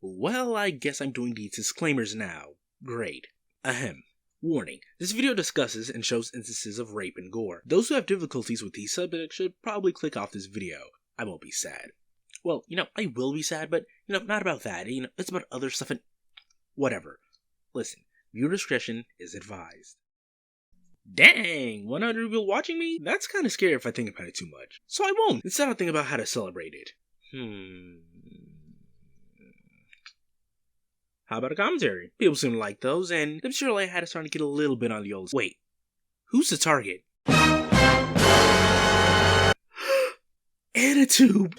Well, I guess I'm doing these disclaimers now. Great. Ahem. Warning. This video discusses and shows instances of rape and gore. Those who have difficulties with these subjects should probably click off this video. I won't be sad. Well, I will be sad, but, not about that. It's about other stuff and... whatever. Listen, viewer discretion is advised. Dang, 100 people watching me? That's kind of scary if I think about it too much. So I won't. Instead, I'll think about how to celebrate it. How about a commentary? People seem to like those, and I'm sure I had to start to get a little bit on the old... Wait, who's the target? Anatube!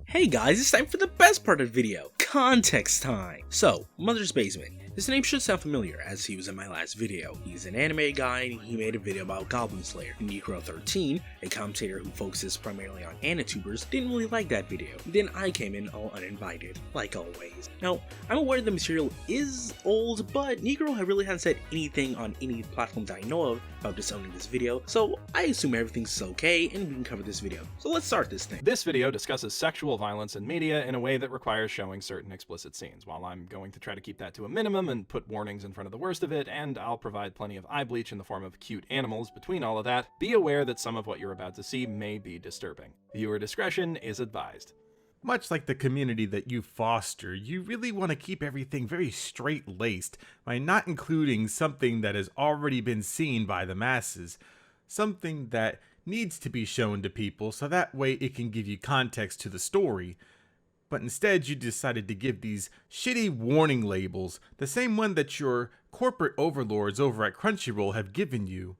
Hey guys, it's time for the best part of the video, context time. So, Mother's Basement. His name should sound familiar, as he was in my last video. He's an anime guy, and he made a video about Goblin Slayer. Necro XIII, a commentator who focuses primarily on anitubers, didn't really like that video. Then I came in all uninvited, like always. Now, I'm aware the material is old, but Necro really hasn't said anything on any platform that I know of about disowning this video, so I assume everything's okay, and we can cover this video. So let's start this thing. This video discusses sexual violence in media in a way that requires showing certain explicit scenes. While I'm going to try to keep that to a minimum and put warnings in front of the worst of it, and I'll provide plenty of eye bleach in the form of cute animals between all of that, be aware that some of what you're about to see may be disturbing. Viewer discretion is advised. Much like the community that you foster, you really want to keep everything very straight-laced by not including something that has already been seen by the masses, something that needs to be shown to people so that way it can give you context to the story. But instead you decided to give these shitty warning labels, the same one that your corporate overlords over at Crunchyroll have given you.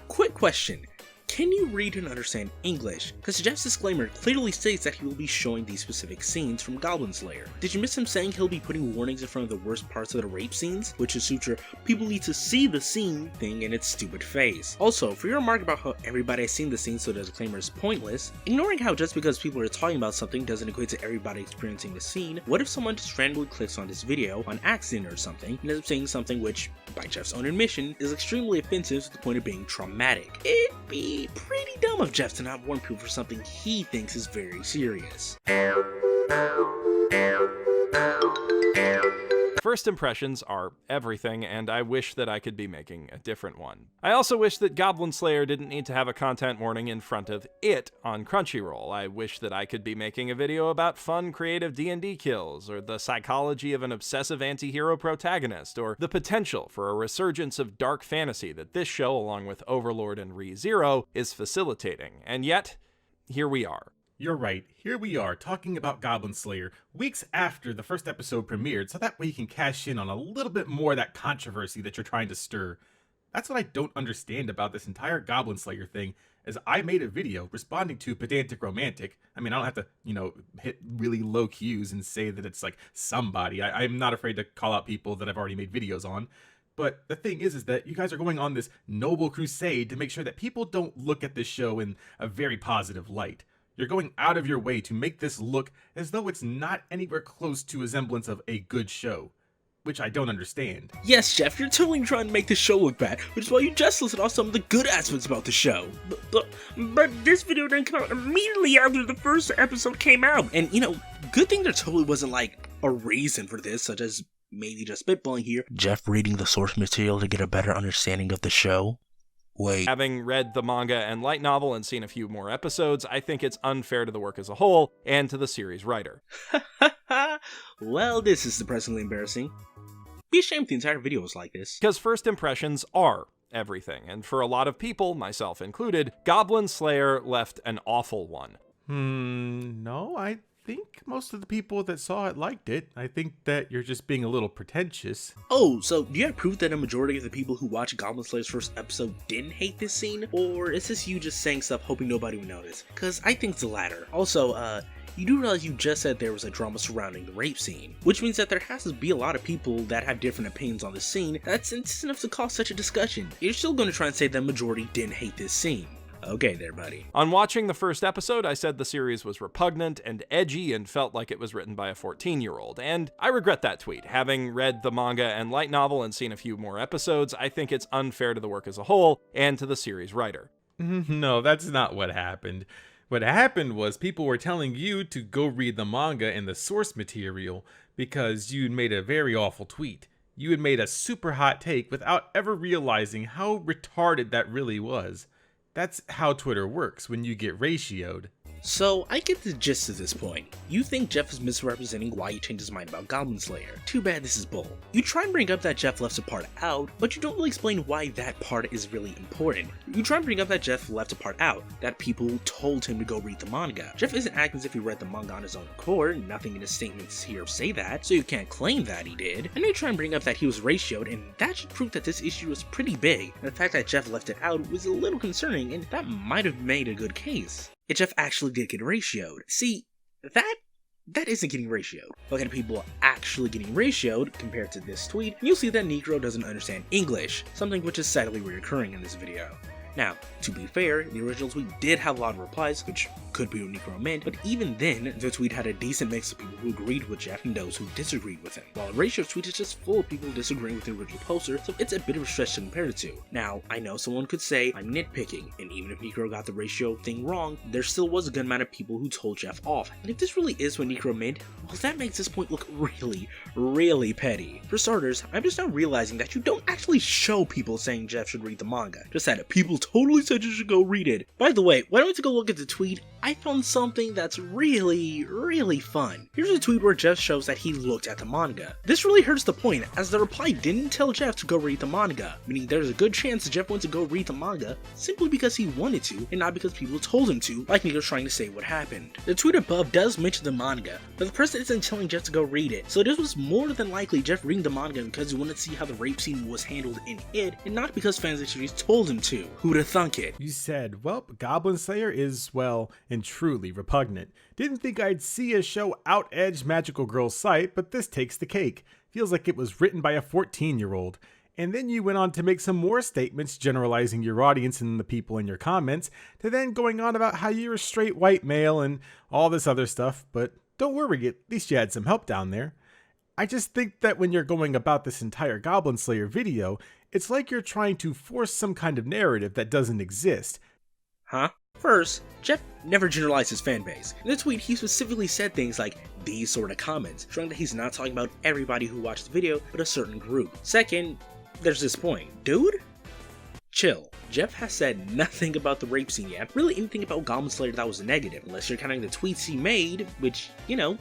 Quick question. Can you read and understand English? Because Jeff's disclaimer clearly states that he will be showing these specific scenes from Goblin Slayer. Did you miss him saying he'll be putting warnings in front of the worst parts of the rape scenes? Which is suture, people need to see the scene thing in its stupid face. Also, for your remark about how everybody has seen the scene so the disclaimer is pointless, ignoring how just because people are talking about something doesn't equate to everybody experiencing the scene, what if someone just randomly clicks on this video on accident or something and ends up saying something which, by Jeff's own admission, is extremely offensive to the point of being traumatic? It'd be pretty dumb of Jeff to not warn people for something he thinks is very serious. First impressions are everything, and I wish that I could be making a different one. I also wish that Goblin Slayer didn't need to have a content warning in front of it on Crunchyroll. I wish that I could be making a video about fun, creative D&D kills, or the psychology of an obsessive anti-hero protagonist, or the potential for a resurgence of dark fantasy that this show, along with Overlord and Re:Zero, is facilitating. And yet, here we are. You're right, here we are talking about Goblin Slayer weeks after the first episode premiered, so that way you can cash in on a little bit more of that controversy that you're trying to stir. That's what I don't understand about this entire Goblin Slayer thing, is I made a video responding to Pedantic Romantic. I mean, I don't have to, hit really low cues and say that it's like somebody. I'm not afraid to call out people that I've already made videos on. But the thing is that you guys are going on this noble crusade to make sure that people don't look at this show in a very positive light. You're going out of your way to make this look as though it's not anywhere close to a semblance of a good show, which I don't understand. Yes, Jeff, you're totally trying to make the show look bad, which is why you just listed off some of the good aspects about the show. But this video didn't come out immediately after the first episode came out. And, good thing there totally wasn't, a reason for this, such as maybe just spitballing here. Jeff reading the source material to get a better understanding of the show. Wait. Having read the manga and light novel and seen a few more episodes, I think it's unfair to the work as a whole and to the series writer. Well, this is depressingly embarrassing. Be ashamed if the entire video was like this. Because first impressions are everything, and for a lot of people, myself included, Goblin Slayer left an awful one. No, I think most of the people that saw it liked it. I think that you're just being a little pretentious. Oh, so do you have proof that a majority of the people who watched Goblin Slayer's first episode didn't hate this scene? Or is this you just saying stuff hoping nobody would notice? Because I think it's the latter. Also, you do realize you just said there was a drama surrounding the rape scene, which means that there has to be a lot of people that have different opinions on the scene that's enough to cause such a discussion. You're still going to try and say that the majority didn't hate this scene. Okay there, buddy. On watching the first episode, I said the series was repugnant and edgy and felt like it was written by a 14-year-old, and I regret that tweet. Having read the manga and light novel and seen a few more episodes, I think it's unfair to the work as a whole and to the series writer. No, that's not what happened. What happened was people were telling you to go read the manga and the source material because you'd made a very awful tweet. You had made a super hot take without ever realizing how retarded that really was. That's how Twitter works when you get ratioed. So, I get the gist of this point. You think Jeff is misrepresenting why he changed his mind about Goblin Slayer. Too bad this is bull. You try and bring up that Jeff left a part out, but you don't really explain why that part is really important. You try and bring up that Jeff left a part out, that people told him to go read the manga. Jeff isn't acting as if he read the manga on his own accord, nothing in his statements here say that, so you can't claim that he did. And then you try and bring up that he was ratioed, and that should prove that this issue was pretty big. And the fact that Jeff left it out was a little concerning, and that might have made a good case. If Jeff actually did get ratioed. See, that isn't getting ratioed. Look at people actually getting ratioed compared to this tweet, and you'll see that Necro doesn't understand English, something which is sadly reoccurring in this video. Now, to be fair, the original tweet did have a lot of replies, which could be what Necro meant, but even then, the tweet had a decent mix of people who agreed with Jeff and those who disagreed with him, while Ratio's tweet is just full of people disagreeing with the original poster, so it's a bit of a stretch to compare the two. Now, I know someone could say I'm nitpicking, and even if Necro got the ratio thing wrong, there still was a good amount of people who told Jeff off, and if this really is what Necro meant, well, that makes this point look really petty. For starters, I'm just now realizing that you don't actually show people saying Jeff should read the manga, just that people totally said you should go read it. By the way, why don't we take a look at the tweet? I found something that's really fun. Here's a tweet where Jeff shows that he looked at the manga. This really hurts the point, as the reply didn't tell Jeff to go read the manga, meaning there's a good chance that Jeff went to go read the manga simply because he wanted to, and not because people told him to, like Nico's trying to say what happened. The tweet above does mention the manga, but the person isn't telling Jeff to go read it, so this was more than likely Jeff reading the manga because he wanted to see how the rape scene was handled in it, and not because fans of the series told him to. Who'da thunk it? You said, well, Goblin Slayer is, well, and truly repugnant. Didn't think I'd see a show out-edge Magical Girl's sight, but this takes the cake. Feels like it was written by a 14-year-old. And then you went on to make some more statements generalizing your audience and the people in your comments, to then going on about how you're a straight white male and all this other stuff, but don't worry, at least you had some help down there. I just think that when you're going about this entire Goblin Slayer video, it's like you're trying to force some kind of narrative that doesn't exist. Huh? First, Jeff never generalized his fanbase. In the tweet, he specifically said things like these sort of comments, showing that he's not talking about everybody who watched the video, but a certain group. Second, there's this point. Dude? Chill. Jeff has said nothing about the rape scene yet, really anything about Goblin Slayer that was negative, unless you're counting the tweets he made, which, you know,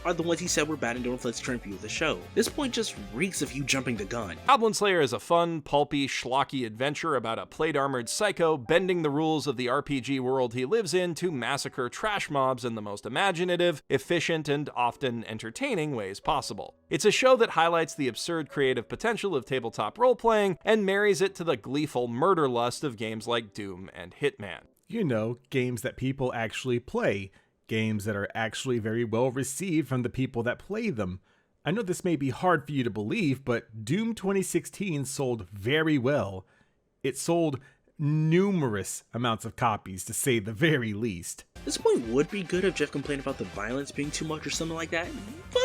are the ones he said were bad and don't reflect the current view of the show. This point just reeks of you jumping the gun. Goblin Slayer is a fun, pulpy, schlocky adventure about a plate-armored psycho bending the rules of the RPG world he lives in to massacre trash mobs in the most imaginative, efficient, and often entertaining ways possible. It's a show that highlights the absurd creative potential of tabletop role-playing and marries it to the gleeful murder lust of games like Doom and Hitman. You know, games that people actually play. Games that are actually very well received from the people that play them. I know this may be hard for you to believe, but Doom 2016 sold very well. It sold numerous amounts of copies, to say the very least. This point would be good if Jeff complained about the violence being too much or something like that, but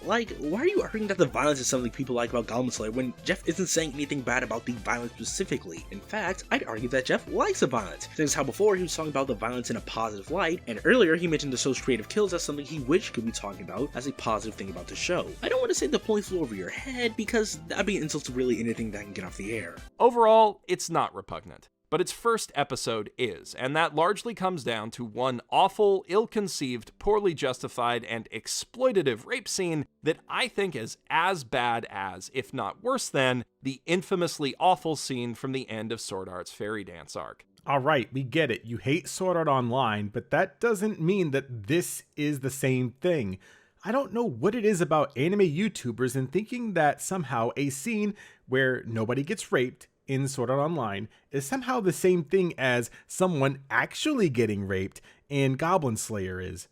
like, why are you arguing that the violence is something people like about Goblin Slayer when Jeff isn't saying anything bad about the violence specifically? In fact, I'd argue that Jeff likes the violence, since how before he was talking about the violence in a positive light, and earlier he mentioned the show's creative kills as something he wished could be talking about as a positive thing about the show. I don't want to say the point flew over your head, because that'd be an insult to really anything that can get off the air. Overall, it's not repugnant. But its first episode is, and that largely comes down to one awful, ill-conceived, poorly justified, and exploitative rape scene that I think is as bad as, if not worse than, the infamously awful scene from the end of Sword Art's Fairy Dance arc. Alright, we get it. You hate Sword Art Online, but that doesn't mean that this is the same thing. I don't know what it is about anime YouTubers and thinking that somehow a scene where nobody gets raped in Sword Art Online is somehow the same thing as someone actually getting raped in Goblin Slayer is.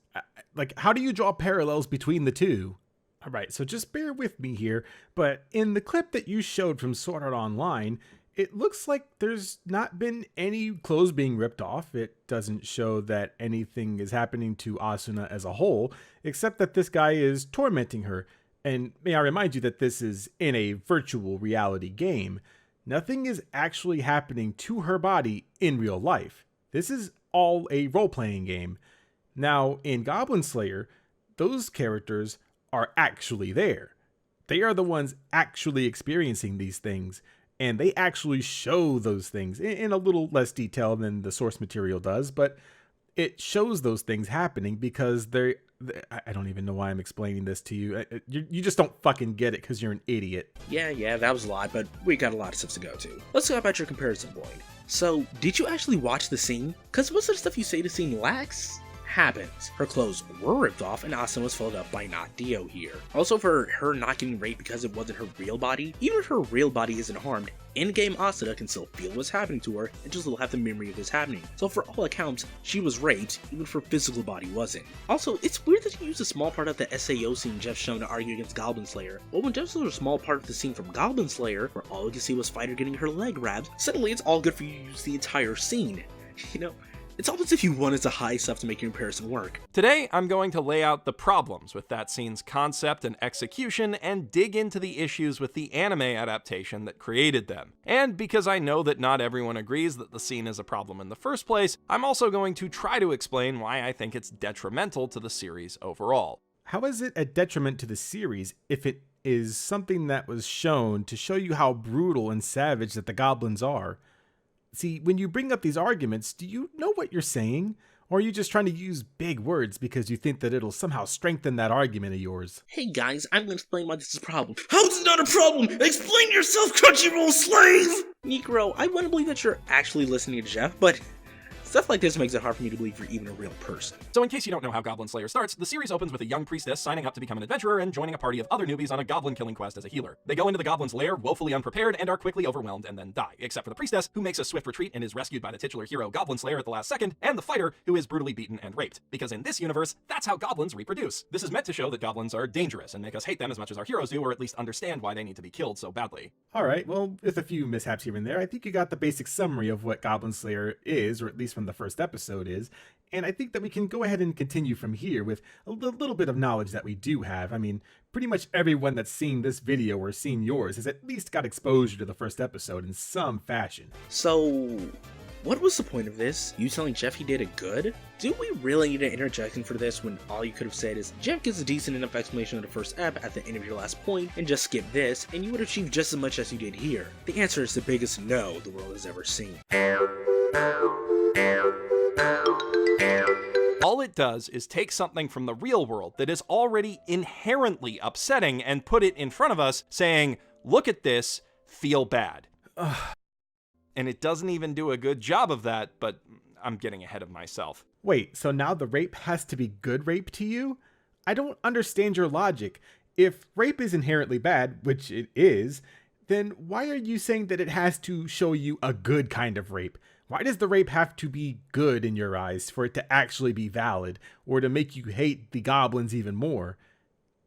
Like, how do you draw parallels between the two? Alright, so just bear with me here, but in the clip that you showed from Sword Art Online, It looks like there's not been any clothes being ripped off. It doesn't show that anything is happening to Asuna as a whole, except that this guy is tormenting her. And may I remind you that this is in a virtual reality game. Nothing is actually happening to her body in real life. This is all a role-playing game. Now, in Goblin Slayer, those characters are actually there. They are the ones actually experiencing these things. And they actually show those things in a little less detail than the source material does, but it shows those things happening because I don't even know why I'm explaining this to you. You just don't fucking get it because you're an idiot. Yeah, that was a lot, but we got a lot of stuff to go to. Let's talk about your comparison point. So, did you actually watch the scene? Because most of the stuff you say the scene lacks happens. Her clothes were ripped off and Asuna was followed up by not Dio here. Also, for her not getting raped because it wasn't her real body, even if her real body isn't harmed, in-game Asuna can still feel what's happening to her and just will have the memory of this happening. So for all accounts, she was raped, even if her physical body wasn't. Also, it's weird that you used a small part of the SAO scene Jeff shown to argue against Goblin Slayer, but when Jeff showed a small part of the scene from Goblin Slayer, where all you can see was Fighter getting her leg grabbed, suddenly it's all good for you to use the entire scene. You know, it's almost if you wanted to hide stuff to make your comparison work. Today, I'm going to lay out the problems with that scene's concept and execution and dig into the issues with the anime adaptation that created them. And because I know that not everyone agrees that the scene is a problem in the first place, I'm also going to try to explain why I think it's detrimental to the series overall. How is it a detriment to the series if it is something that was shown to show you how brutal and savage that the goblins are? See, when you bring up these arguments, do you know what you're saying? Or are you just trying to use big words because you think that it'll somehow strengthen that argument of yours? Hey guys, I'm gonna explain why this is a problem. How is it not a problem? Explain yourself, Crunchyroll slave! Necro, I want to believe that you're actually listening to Jeff, but stuff like this makes it hard for me to believe you're even a real person. So in case you don't know how Goblin Slayer starts, the series opens with a young priestess signing up to become an adventurer and joining a party of other newbies on a goblin killing quest as a healer. They go into the goblin's lair woefully unprepared and are quickly overwhelmed and then die, except for the priestess, who makes a swift retreat and is rescued by the titular hero Goblin Slayer at the last second, and the fighter, who is brutally beaten and raped. Because in this universe, that's how goblins reproduce. This is meant to show that goblins are dangerous and make us hate them as much as our heroes do, or at least understand why they need to be killed so badly. Alright, well, with a few mishaps here and there, I think you got the basic summary of what Goblin Slayer is, or at least from the first episode is, and I think that we can go ahead and continue from here with a little bit of knowledge that we do have. I mean, pretty much everyone that's seen this video or seen yours has at least got exposure to the first episode in some fashion. So, what was the point of this? You telling Jeff he did it good? Do we really need an interjection for this when all you could have said is, Jeff gives a decent enough explanation of the first ep at the end of your last point, and just skip this, and you would achieve just as much as you did here? The answer is the biggest no the world has ever seen. All it does is take something from the real world that is already inherently upsetting and put it in front of us, saying, look at this, feel bad. And it doesn't even do a good job of that, but I'm getting ahead of myself. Wait, so now the rape has to be good rape to you? I don't understand your logic. If rape is inherently bad, which it is, then why are you saying that it has to show you a good kind of rape? Why does the rape have to be good in your eyes for it to actually be valid, or to make you hate the goblins even more?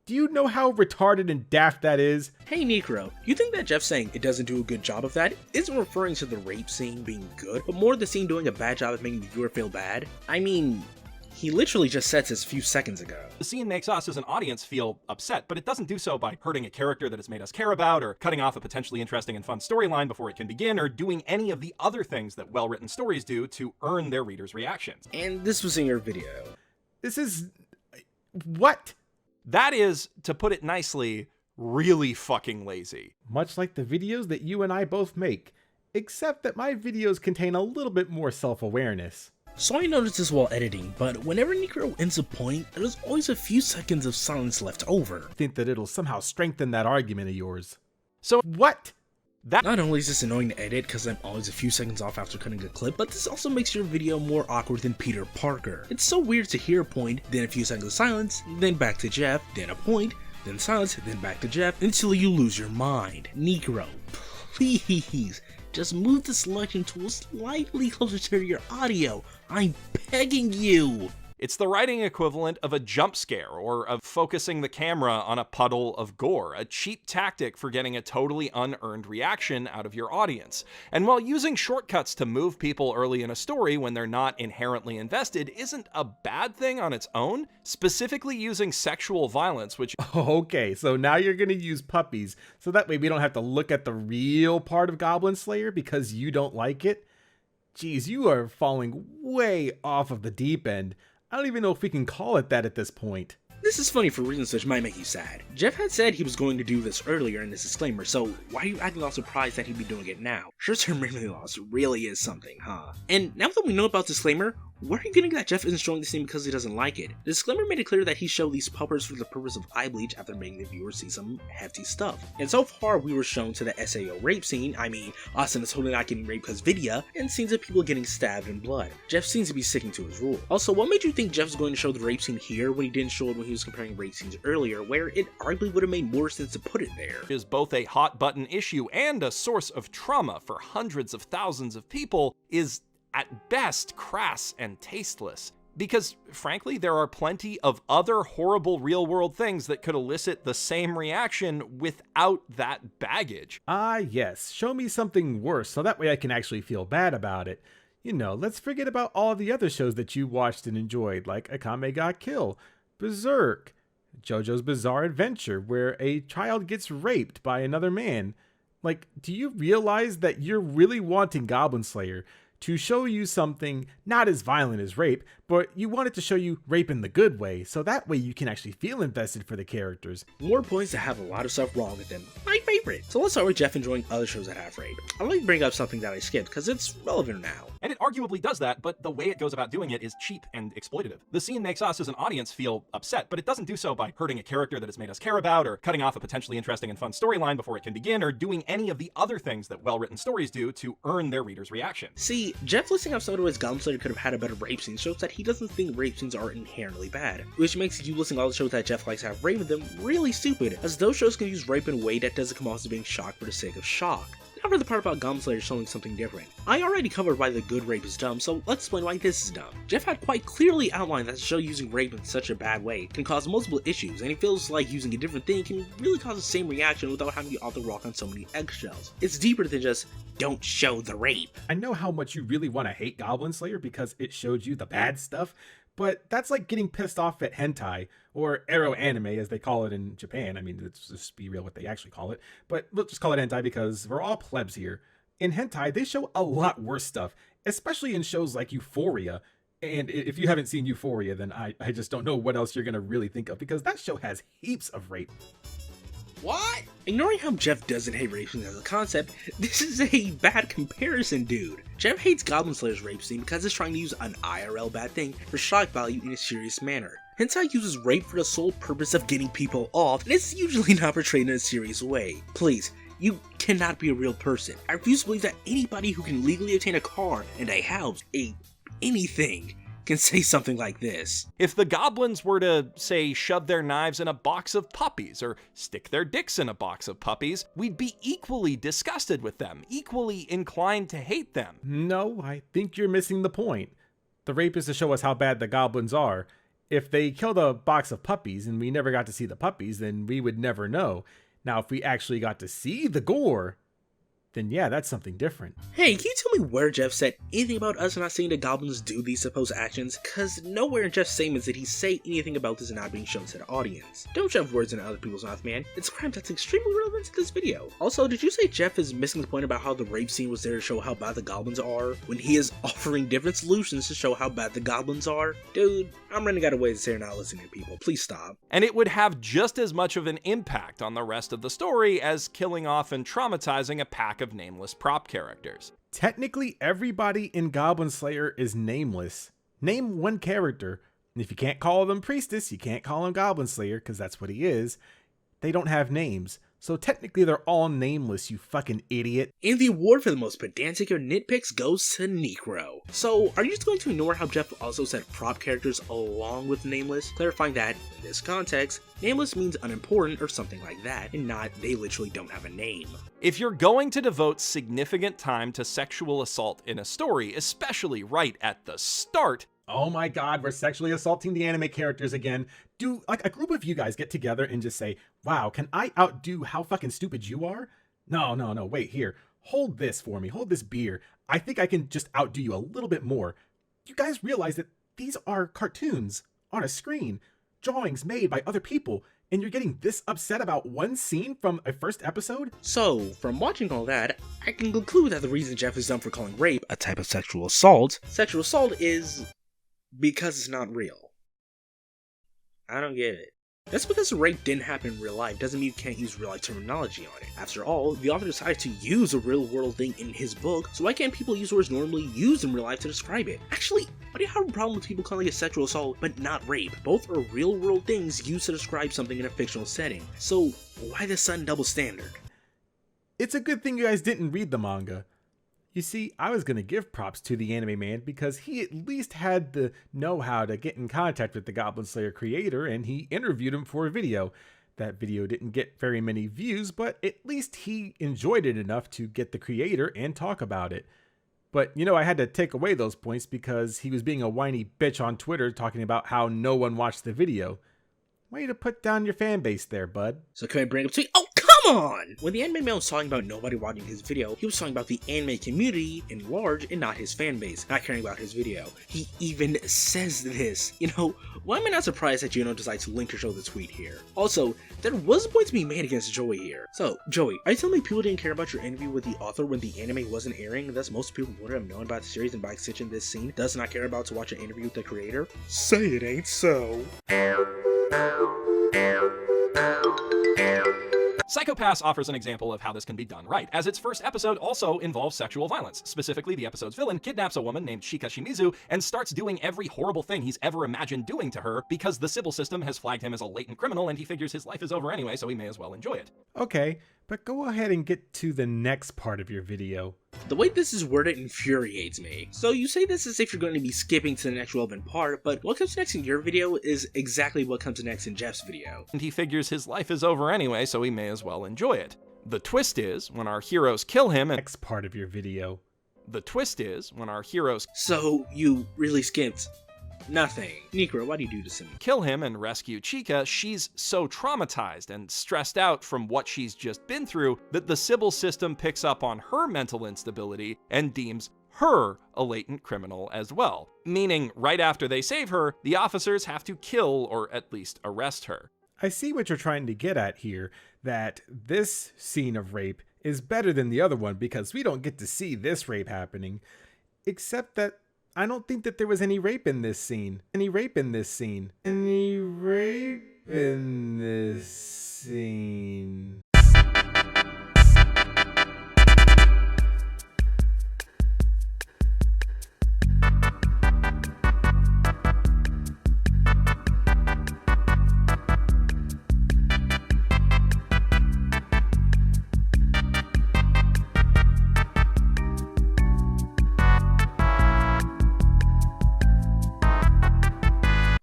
Do you know how retarded and daft that is? Hey Necro, you think that Jeff saying it doesn't do a good job of that isn't referring to the rape scene being good, but more the scene doing a bad job of making the viewer feel bad? I mean, he literally just said this a few seconds ago. The scene makes us as an audience feel upset, but it doesn't do so by hurting a character that has made us care about, or cutting off a potentially interesting and fun storyline before it can begin, or doing any of the other things that well-written stories do to earn their readers' reactions. And this was in your video. This is... what? That is, to put it nicely, really fucking lazy. Much like the videos that you and I both make, except that my videos contain a little bit more self-awareness. So I noticed this while editing, but whenever Necro ends a point, there's always a few seconds of silence left over. I think that it'll somehow strengthen that argument of yours. So what? That not only is this annoying to edit because I'm always a few seconds off after cutting a clip, but this also makes your video more awkward than Peter Parker. It's so weird to hear a point, then a few seconds of silence, then back to Jeff, then a point, then silence, then back to Jeff, until you lose your mind. Necro, please, just move the selection tool slightly closer to your audio. I'm begging you. It's the writing equivalent of a jump scare or of focusing the camera on a puddle of gore, a cheap tactic for getting a totally unearned reaction out of your audience. And while using shortcuts to move people early in a story when they're not inherently invested isn't a bad thing on its own, specifically using sexual violence, which... Okay, so now you're gonna use puppies, so that way we don't have to look at the real part of Goblin Slayer because you don't like it? Geez, you are falling way off of the deep end. I don't even know if we can call it that at this point. This is funny for reasons which might make you sad. Jeff had said he was going to do this earlier in this disclaimer, so why are you acting all surprised that he'd be doing it now? Short-term memory loss really is something, huh? And now that we know about disclaimer, where are you getting that Jeff isn't showing the scene because he doesn't like it? The disclaimer made it clear that he showed these puppers for the purpose of eye bleach after making the viewers see some hefty stuff. And so far we were shown to the SAO rape scene, I mean, Issun is totally not getting raped because Vidya, and scenes of people getting stabbed in blood. Jeff seems to be sticking to his rule. Also, what made you think Jeff was going to show the rape scene here when he didn't show it when he was comparing rape scenes earlier, where it arguably would have made more sense to put it there? Is both a hot button issue and a source of trauma for hundreds of thousands of people, is at best crass and tasteless. Because, frankly, there are plenty of other horrible real-world things that could elicit the same reaction without that baggage. Ah, yes. Show me something worse so that way I can actually feel bad about it. You know, let's forget about all the other shows that you watched and enjoyed, like Okami Got Kill, Berserk, JoJo's Bizarre Adventure, where a child gets raped by another man. Like, do you realize that you're really wanting Goblin Slayer to show you something not as violent as rape, but you want it to show you rape in the good way, so that way you can actually feel invested for the characters. More points that have a lot of stuff wrong with them. My favorite. So let's start with Jeff enjoying other shows that have rape. I'd like to bring up something that I skipped, because it's relevant now. And it arguably does that, but the way it goes about doing it is cheap and exploitative. The scene makes us as an audience feel upset, but it doesn't do so by hurting a character that has made us care about, or cutting off a potentially interesting and fun storyline before it can begin, or doing any of the other things that well-written stories do to earn their reader's reaction. See, Jeff listing out some of his Goblin Slayer could have had a better rape scene shows that he doesn't think rape scenes are inherently bad, which makes you listing all the shows that Jeff likes to have rape in them really stupid, as those shows can use rape in a way that doesn't come off as being shock for the sake of shock. Now for the part about Goblin Slayer showing something different. I already covered why the good rape is dumb, so let's explain why this is dumb. Jeff had quite clearly outlined that the show using rape in such a bad way can cause multiple issues, and he feels like using a different thing can really cause the same reaction without having the author walk on so many eggshells. It's deeper than just, don't show the rape. I know how much you really want to hate Goblin Slayer because it showed you the bad stuff, but that's like getting pissed off at hentai, or ero anime as they call it in Japan. I mean, let's just be real what they actually call it, but let's just call it hentai because we're all plebs here. In hentai, they show a lot worse stuff, especially in shows like Euphoria. And if you haven't seen Euphoria, then I just don't know what else you're gonna really think of, because that show has heaps of rape. What? Ignoring how Jeff doesn't hate rape scenes as a concept, this is a bad comparison, dude. Jeff hates Goblin Slayer's rape scene because it's trying to use an IRL bad thing for shock value in a serious manner. Hentai uses rape for the sole purpose of getting people off, and it's usually not portrayed in a serious way. Please, you cannot be a real person. I refuse to believe that anybody who can legally obtain a car and a house, anything, can say something like this. If the goblins were to, say, shove their knives in a box of puppies, or stick their dicks in a box of puppies, we'd be equally disgusted with them, equally inclined to hate them. No, I think you're missing the point. The rape is to show us how bad the goblins are. If they killed a box of puppies and we never got to see the puppies, then we would never know. Now, if we actually got to see the gore, then yeah, that's something different. Hey, can you tell me where Jeff said anything about us not seeing the goblins do these supposed actions? Cause nowhere in Jeff's statements did he say anything about this not being shown to the audience. Don't shove words in other people's mouth, man. It's a crime that's extremely relevant to this video. Also, did you say Jeff is missing the point about how the rape scene was there to show how bad the goblins are, when he is offering different solutions to show how bad the goblins are? Dude, I'm running out of ways to say you're not listening to people. Please stop. And it would have just as much of an impact on the rest of the story as killing off and traumatizing a pack of nameless prop characters. Technically, everybody in Goblin Slayer is nameless. Name one character, and if you can't call them Priestess, you can't call him Goblin Slayer, because that's what he is. They don't have names. So technically they're all nameless, you fucking idiot. And the award for the most pedantic or nitpicks goes to Necro. So, are you just going to ignore how Jeff also said prop characters along with nameless, clarifying that, in this context, nameless means unimportant or something like that, and not they literally don't have a name. If you're going to devote significant time to sexual assault in a story, especially right at the start, Oh my god, we're sexually assaulting the anime characters again. Do like a group of you guys get together and just say, wow, can I outdo how fucking stupid you are? No, no, no, wait, here. Hold this for me. Hold this beer. I think I can just outdo you a little bit more. You guys realize that these are cartoons on a screen, drawings made by other people, and you're getting this upset about one scene from a first episode? So, from watching all that, I can conclude that the reason Jeff is dumb for calling rape a type of sexual assault is because it's not real. I don't get it. Just because rape didn't happen in real life doesn't mean you can't use real life terminology on it. After all, the author decided to use a real world thing in his book, so why can't people use words normally used in real life to describe it? Actually, why do you have a problem with people calling it sexual assault but not rape? Both are real world things used to describe something in a fictional setting. So why the sudden double standard? It's a good thing you guys didn't read the manga. You see, I was going to give props to the anime man because he at least had the know-how to get in contact with the Goblin Slayer creator, and he interviewed him for a video. That video didn't get very many views, but at least he enjoyed it enough to get the creator and talk about it. But, you know, I had to take away those points because he was being a whiny bitch on Twitter talking about how no one watched the video. Way to put down your fan base there, bud. So can I bring up to you? Oh, come on! When the anime man was talking about nobody watching his video, he was talking about the anime community in large and not his fan base, not caring about his video. He even says this. You know, why am I not surprised that Juno decides to link to show the tweet here? Also, there was a point to be made against Joey here. So, Joey, are you telling me people didn't care about your interview with the author when the anime wasn't airing, thus most people wouldn't have known about the series, and by extension this scene does not care about to watch an interview with the creator? Say it ain't so. Psycho-Pass offers an example of how this can be done right, as its first episode also involves sexual violence. Specifically, the episode's villain kidnaps a woman named Chika Shimizu and starts doing every horrible thing he's ever imagined doing to her because the Sybil system has flagged him as a latent criminal and he figures his life is over anyway, so he may as well enjoy it. Okay, but go ahead and get to the next part of your video. The way this is worded infuriates me. So you say this as if you're going to be skipping to the next relevant part, but what comes next in your video is exactly what comes next in Jeff's video. And he figures his life is over anyway, so he may as well enjoy it. The twist is, when our heroes kill him and— Next part of your video. The twist is, when our heroes So you really skipped nothing. Necro, why do you do this to me? kill him and rescue Chika, she's so traumatized and stressed out from what she's just been through that the Sybil system picks up on her mental instability and deems her a latent criminal as well. Meaning, right after they save her, the officers have to kill or at least arrest her. I see what you're trying to get at here, that this scene of rape is better than the other one because we don't get to see this rape happening, except that I don't think that there was any rape in this scene. Any rape in this scene. Any rape in this scene.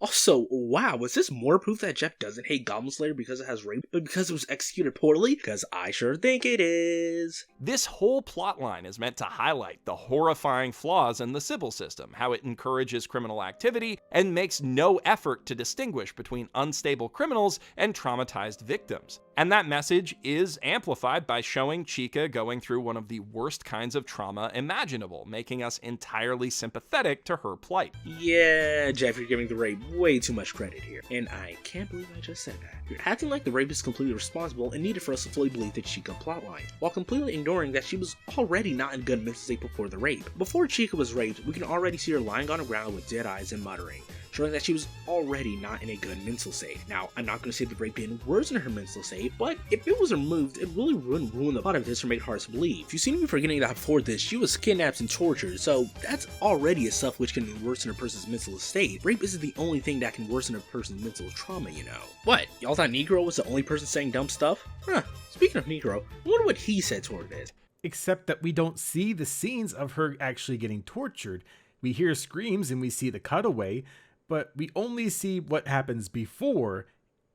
Also, wow, was this more proof that Jeff doesn't hate Goblin Slayer because it has rape, but because it was executed poorly? Because I sure think it is. This whole plotline is meant to highlight the horrifying flaws in the Sybil system, how it encourages criminal activity and makes no effort to distinguish between unstable criminals and traumatized victims. And that message is amplified by showing Chika going through one of the worst kinds of trauma imaginable, making us entirely sympathetic to her plight. Yeah, Jeff, you're giving the rape way too much credit here. And I can't believe I just said that. You're acting like the rape is completely responsible and needed for us to fully believe the Chika plotline, while completely ignoring that she was already not in good mental state before the rape. Before Chika was raped, we can already see her lying on the ground with dead eyes and muttering, showing that she was already not in a good mental state. Now, I'm not going to say the rape didn't worsen her mental state, but if it was removed, it really wouldn't ruin the plot of this or make it hard to believe. You seem to be forgetting that before this, she was kidnapped and tortured, so that's already a stuff which can worsen a person's mental state. Rape isn't the only thing that can worsen a person's mental trauma, you know. What? Y'all thought Necro was the only person saying dumb stuff? Huh. Speaking of Necro, I wonder what he said toward this. Except that we don't see the scenes of her actually getting tortured. We hear screams and we see the cutaway, but we only see what happens before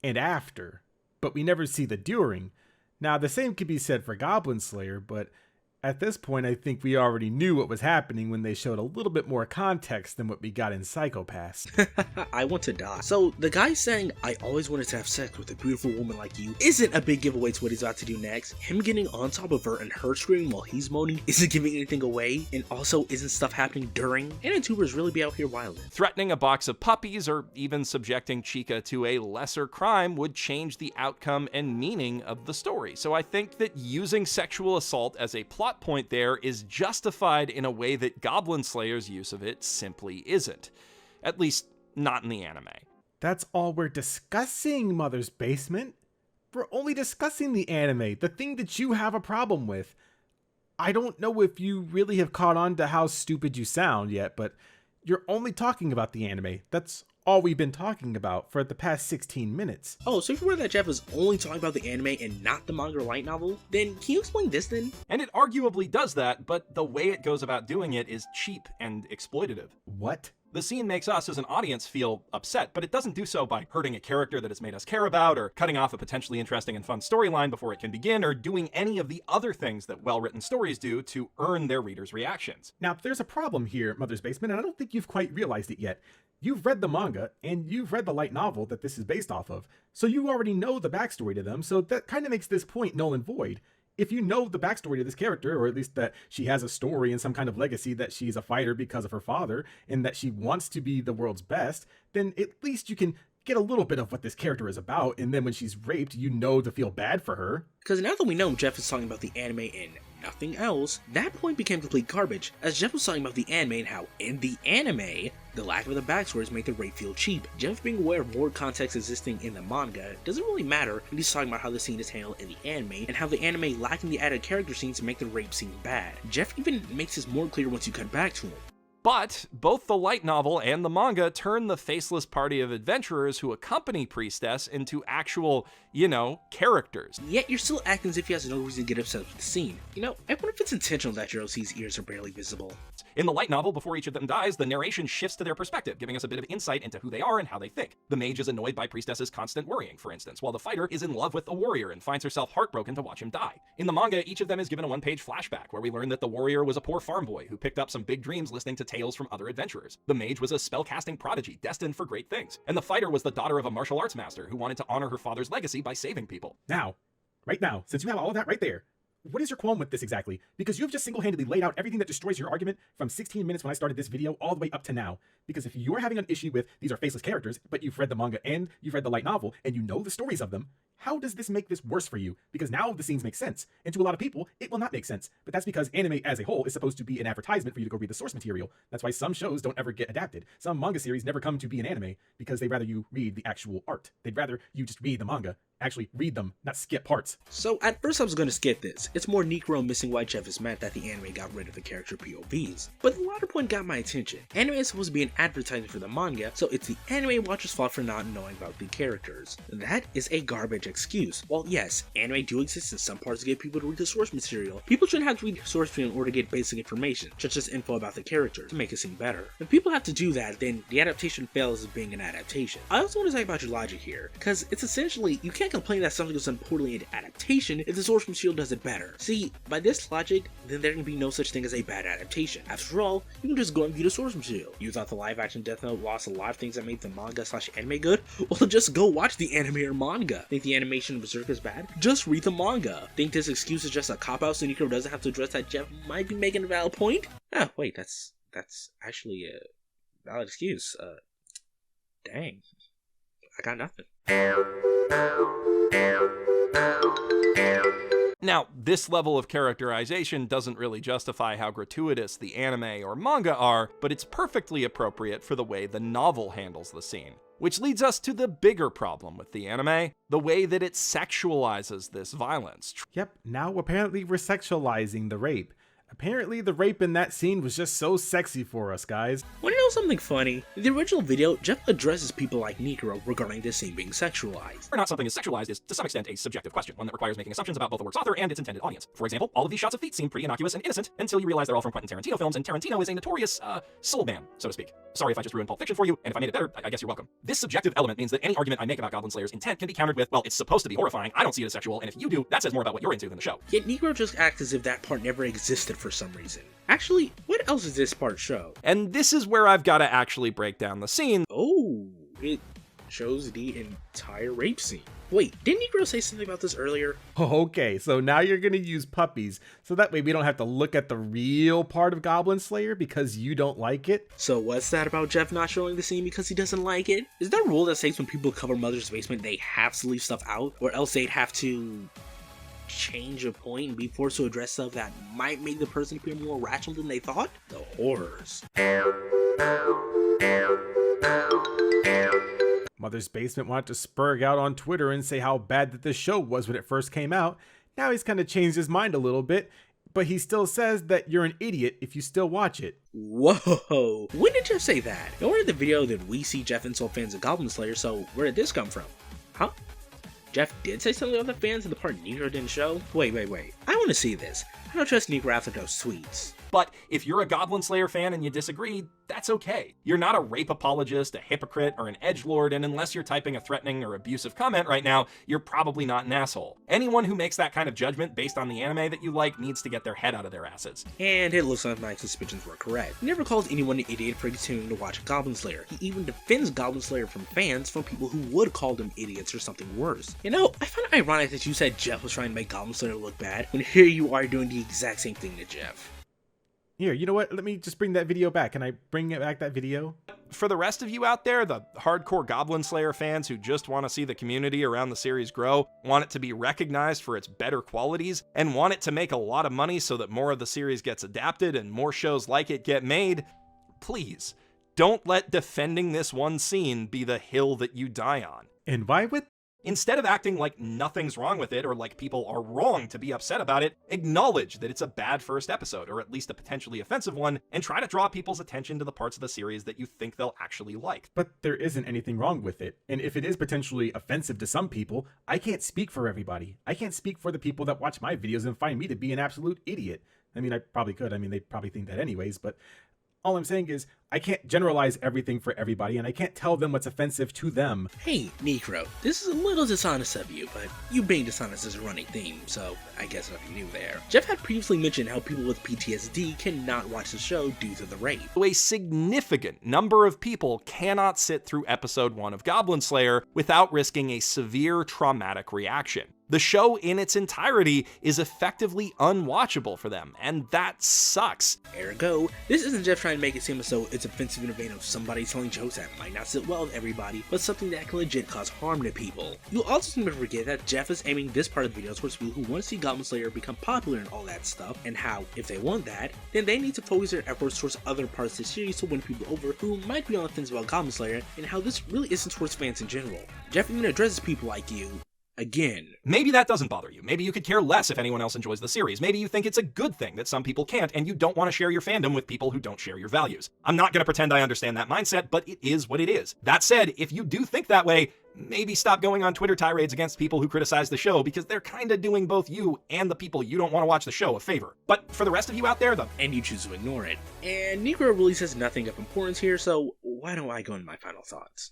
and after, but we never see the during. Now, the same could be said for Goblin Slayer, but At this point, I think we already knew what was happening when they showed a little bit more context than what we got in Psycho-Pass. I want to die. So the guy saying, I always wanted to have sex with a beautiful woman like you, isn't a big giveaway to what he's about to do next. Him getting on top of her and her screaming while he's moaning isn't giving anything away, and also isn't stuff happening during, and YouTubers really be out here wilding. Threatening a box of puppies or even subjecting Chica to a lesser crime would change the outcome and meaning of the story. So I think that using sexual assault as a plot point there is justified in a way that Goblin Slayer's use of it simply isn't. At least, not in the anime. That's all we're discussing, Mother's Basement. We're only discussing the anime, the thing that you have a problem with. I don't know if you really have caught on to how stupid you sound yet, but you're only talking about the anime. That's all we've been talking about for the past 16 minutes. Oh, so if you're aware that Jeff is only talking about the anime and not the manga or light novel, then can you explain this then? And it arguably does that, but the way it goes about doing it is cheap and exploitative. What? The scene makes us as an audience feel upset, but it doesn't do so by hurting a character that has made us care about, or cutting off a potentially interesting and fun storyline before it can begin, or doing any of the other things that well-written stories do to earn their readers' reactions. Now, there's a problem here, Mother's Basement, and I don't think you've quite realized it yet. You've read the manga, and you've read the light novel that this is based off of, so you already know the backstory to them, so that kind of makes this point null and void. If you know the backstory to this character, or at least that she has a story and some kind of legacy that she's a fighter because of her father, and that she wants to be the world's best, then at least you can get a little bit of what this character is about, and then when she's raped, you know to feel bad for her. Because now that we know Jeff is talking about the anime and nothing else, that point became complete garbage, as Jeff was talking about the anime and how, in the anime, the lack of the backstories made the rape feel cheap. Jeff being aware of more context existing in the manga doesn't really matter when he's talking about how the scene is handled in the anime, and how the anime lacking the added character scenes make the rape seem bad. Jeff even makes this more clear once you cut back to him. But both the light novel and the manga turn the faceless party of adventurers who accompany Priestess into actual, characters. Yet you're still acting as if he has no reason to get upset with the scene. I wonder if it's intentional that Jirosi's ears are barely visible. In the light novel, before each of them dies, the narration shifts to their perspective, giving us a bit of insight into who they are and how they think. The mage is annoyed by Priestess's constant worrying, for instance, while the fighter is in love with the warrior and finds herself heartbroken to watch him die. In the manga, each of them is given a one-page flashback where we learn that the warrior was a poor farm boy who picked up some big dreams listening to tales from other adventurers. The mage was a spellcasting prodigy destined for great things. And the fighter was the daughter of a martial arts master who wanted to honor her father's legacy by saving people. Now, right now, since you have all of that right there, what is your qualm with this exactly? Because you've just single-handedly laid out everything that destroys your argument from 16 minutes when I started this video all the way up to now. Because if you're having an issue with these are faceless characters, but you've read the manga and you've read the light novel, and you know the stories of them, how does this make this worse for you? Because now the scenes make sense. And to a lot of people, it will not make sense. But that's because anime as a whole is supposed to be an advertisement for you to go read the source material. That's why some shows don't ever get adapted. Some manga series never come to be an anime because they'd rather you read the actual art. They'd rather you just read the manga. Actually read them, not skip parts. So at first I was going to skip this. It's more Necro missing why Jeff is mad that the anime got rid of the character POVs. But the latter point got my attention. Anime is supposed to be an advertisement for the manga, so it's the anime watcher's fault for not knowing about the characters. That is a garbage excuse. While yes, anime do exist in some parts to get people to read the source material, people shouldn't have to read the source material in order to get basic information, such as info about the character, to make it seem better. If people have to do that, then the adaptation fails as being an adaptation. I also want to talk about your logic here, because it's essentially, you can't complain that something was done poorly in adaptation if the source material does it better. See, by this logic, then there can be no such thing as a bad adaptation. After all, you can just go and view the source material. You thought the live action Death Note lost a lot of things that made the manga / anime good? Well, just go watch the anime or manga. Think the animation of Berserk is bad? Just read the manga. Think this excuse is just a cop-out so Necro doesn't have to address that Jeff might be making a valid point? Ah, wait, that's actually a valid excuse. Dang. I got nothing. Now, this level of characterization doesn't really justify how gratuitous the anime or manga are, but it's perfectly appropriate for the way the novel handles the scene. Which leads us to the bigger problem with the anime, the way that it sexualizes this violence. Yep, now apparently we're sexualizing the rape. Apparently, the rape in that scene was just so sexy for us, guys. Want to know something funny? In the original video, Jeff addresses people like Necro regarding this scene being sexualized. Or not something is sexualized is, to some extent, a subjective question, one that requires making assumptions about both the work's author and its intended audience. For example, all of these shots of feet seem pretty innocuous and innocent until you realize they're all from Quentin Tarantino films, and Tarantino is a notorious, soul man, so to speak. Sorry if I just ruined Pulp Fiction for you, and if I made it better, I guess you're welcome. This subjective element means that any argument I make about Goblin Slayer's intent can be countered with, well, it's supposed to be horrifying, I don't see it as sexual, and if you do, that says more about what you're into than the show. Yet Necro just acts as if that part never existed for some reason. Actually, what else does this part show? And this is where I've got to actually break down the scene. Oh, it shows the entire rape scene. Wait, didn't Necro say something about this earlier? Okay, so now you're gonna use puppies, so that way we don't have to look at the real part of Goblin Slayer because you don't like it. So what's that about Jeff not showing the scene because he doesn't like it? Is there a rule that says when people cover Mother's Basement they have to leave stuff out, or else they'd have to change a point and be forced to address stuff that might make the person appear more rational than they thought? The horrors. Mother's Basement wanted to spurg out on Twitter and say how bad that this show was when it first came out. Now he's kind of changed his mind a little bit, but he still says that you're an idiot if you still watch it. Whoa, when did Jeff say that? Nowhere in the video did we see Jeff insult fans of Goblin Slayer, so where did this come from? Huh? Jeff did say something about the fans in the part Necro didn't show? Wait. I want to see this. I don't trust Necro after those tweets. But if you're a Goblin Slayer fan and you disagree, that's okay. You're not a rape apologist, a hypocrite, or an edgelord, and unless you're typing a threatening or abusive comment right now, you're probably not an asshole. Anyone who makes that kind of judgment based on the anime that you like needs to get their head out of their asses. And it looks like my suspicions were correct. He never calls anyone an idiot for continuing to watch Goblin Slayer. He even defends Goblin Slayer from fans from people who would call them idiots or something worse. You know, I find it ironic that you said Jeff was trying to make Goblin Slayer look bad, when here you are doing the exact same thing to Jeff. Here, you know what? Let me just bring that video back. Can I bring it back, that video? For the rest of you out there, the hardcore Goblin Slayer fans who just want to see the community around the series grow, want it to be recognized for its better qualities, and want it to make a lot of money so that more of the series gets adapted and more shows like it get made, please, don't let defending this one scene be the hill that you die on. And why would... Instead of acting like nothing's wrong with it or like people are wrong to be upset about it, acknowledge that it's a bad first episode, or at least a potentially offensive one, and try to draw people's attention to the parts of the series that you think they'll actually like. But there isn't anything wrong with it. And if it is potentially offensive to some people, I can't speak for everybody. I can't speak for the people that watch my videos and find me to be an absolute idiot. I mean, I probably could. I mean, they probably think that anyways, but all I'm saying is I can't generalize everything for everybody, and I can't tell them what's offensive to them. Hey, Necro, this is a little dishonest of you, but you being dishonest is a running theme, so I guess nothing new there. Jeff had previously mentioned how people with PTSD cannot watch the show due to the rape. A significant number of people cannot sit through episode 1 of Goblin Slayer without risking a severe traumatic reaction. The show in its entirety is effectively unwatchable for them, and that sucks. Ergo, this isn't Jeff trying to make it seem as though it's offensive in the vein of somebody telling jokes that might not sit well with everybody, but something that can legit cause harm to people. You'll also seem to forget that Jeff is aiming this part of the video towards people who want to see Goblin Slayer become popular and all that stuff, and how, if they want that, then they need to focus their efforts towards other parts of the series to win people over who might be on the fence about Goblin Slayer, and how this really isn't towards fans in general. Jeff even addresses people like you. Again. Maybe that doesn't bother you. Maybe you could care less if anyone else enjoys the series. Maybe you think it's a good thing that some people can't, and you don't want to share your fandom with people who don't share your values. I'm not going to pretend I understand that mindset, but it is what it is. That said, if you do think that way, maybe stop going on Twitter tirades against people who criticize the show, because they're kind of doing both you and the people you don't want to watch the show a favor. But for the rest of you out there, and you choose to ignore it. And Necro really says nothing of importance here, so why don't I go into my final thoughts?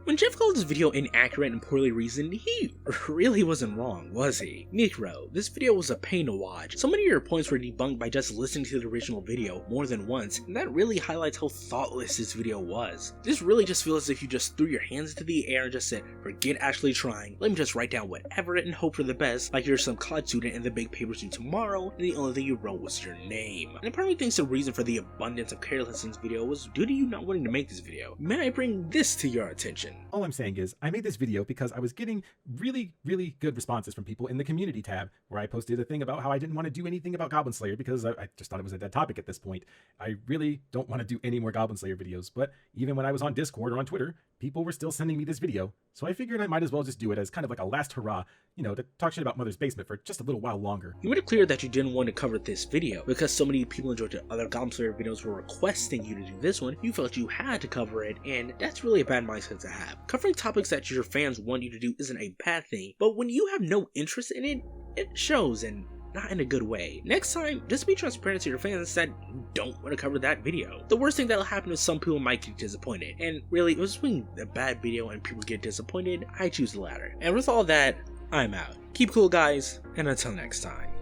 When Jeff called this video inaccurate and poorly reasoned, he really wasn't wrong, was he? Necro, this video was a pain to watch. So many of your points were debunked by just listening to the original video more than once, and that really highlights how thoughtless this video was. This really just feels as if you just threw your hands into the air and just said, forget actually trying, let me just write down whatever and hope for the best, like you're some college student in the big papers due tomorrow, and the only thing you wrote was your name. And part of me thinks the reason for the abundance of carelessness in this video was due to you not wanting to make this video. May I bring this to your attention? All I'm saying is, I made this video because I was getting really good responses from people in the community tab, where I posted a thing about how I didn't want to do anything about Goblin Slayer because I just thought it was a dead topic at this point. I really don't want to do any more Goblin Slayer videos, but even when I was on Discord or on Twitter, people were still sending me this video, so I figured I might as well just do it as kind of like a last hurrah, to talk shit about Mother's Basement for just a little while longer. You made it clear that you didn't want to cover this video, because so many people enjoyed the other Goblin Slayer videos were requesting you to do this one. You felt you had to cover it, and that's really a bad mindset to have. Covering topics that your fans want you to do isn't a bad thing, but when you have no interest in it, it shows, and not in a good way. Next time, just be transparent to your fans that you don't want to cover that video. The worst thing that'll happen is some people might get disappointed, and really, if it's between a bad video and people get disappointed, I choose the latter. And with all that, I'm out. Keep cool, guys, and until next time.